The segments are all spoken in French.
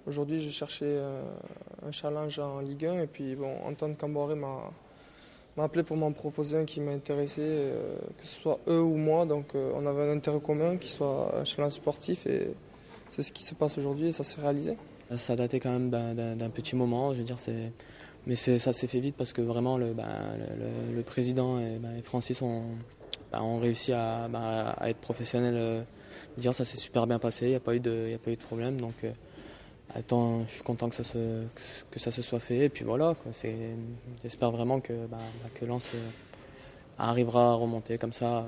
Aujourd'hui, j'ai cherché un challenge en Ligue 1 et puis bon, Antoine Camboré m'a appelé pour m'en proposer un qui m'a intéressé, que ce soit eux ou moi. Donc on avait un intérêt commun qui soit un challenge sportif et c'est ce qui se passe aujourd'hui et ça s'est réalisé. Ça datait quand même d'un petit moment, je veux dire, mais ça s'est fait vite parce que vraiment le président et Francis ont réussi à être professionnels. Dire ça s'est super bien passé, il n'y a pas eu de problème. Donc je suis content que ça se soit fait. Et puis voilà, quoi, j'espère vraiment que Lens arrivera à remonter comme ça.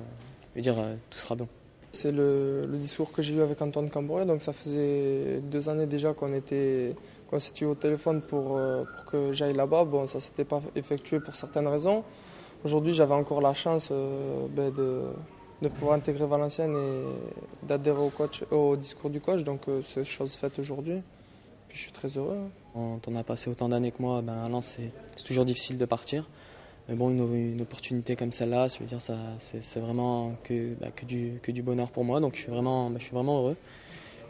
Je veux dire, tout sera bon. C'est le discours que j'ai eu avec Antoine Camboré. Donc ça faisait 2 années déjà qu'on s'était eu au téléphone pour que j'aille là-bas. Bon, ça ne s'était pas effectué pour certaines raisons. Aujourd'hui, j'avais encore la chance de pouvoir intégrer Valenciennes et d'adhérer au discours du coach. Donc c'est chose faite aujourd'hui. Puis je suis très heureux. Quand on a passé autant d'années que moi, à Lens, c'est toujours difficile de partir. Mais bon, une opportunité comme celle-là, je veux dire, c'est vraiment que du bonheur pour moi. Donc je suis vraiment heureux.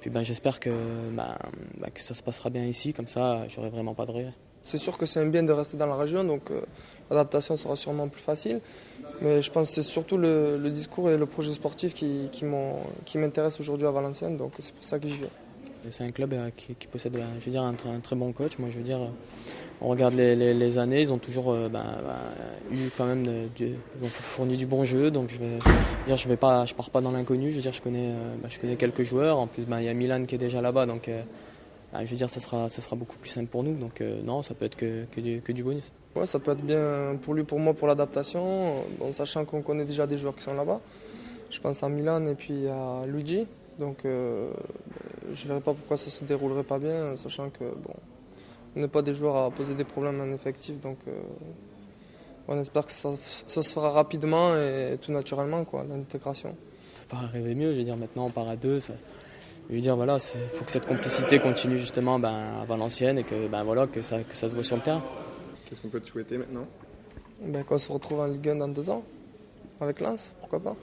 Puis j'espère que ça se passera bien ici, comme ça, j'aurai vraiment pas de regrets. C'est sûr que c'est un bien de rester dans la région, donc l'adaptation sera sûrement plus facile. Mais je pense que c'est surtout le discours et le projet sportif qui m'intéressent aujourd'hui à Valenciennes, donc c'est pour ça que j'y vais. C'est un club qui possède, je veux dire, un très bon coach. Moi, je veux dire, on regarde les années, ils ont toujours eu quand même, ils ont fourni du bon jeu. Donc je pars pas dans l'inconnu. Je veux dire, je connais quelques joueurs. En plus, il y a Milan qui est déjà là-bas, donc je veux dire, ça sera beaucoup plus simple pour nous. Donc non, ça peut être que du bonus. Ouais, ça peut être bien pour lui, pour moi, pour l'adaptation, en sachant qu'on connaît déjà des joueurs qui sont là-bas. Je pense à Milan et puis à Luigi. Donc je ne verrais pas pourquoi ça se déroulerait pas bien, sachant que on n'est pas des joueurs à poser des problèmes en effectif. Donc on espère que ça se fera rapidement et tout naturellement, l'intégration. On peut pas rêver mieux, je veux dire, maintenant on part à 2. Je veux dire, voilà, il faut que cette complicité continue justement à Valenciennes et que ça se voit sur le terrain. Qu'est-ce qu'on peut te souhaiter maintenant ? Qu'on se retrouve en Ligue 1 dans 2 ans, avec Lens, pourquoi pas.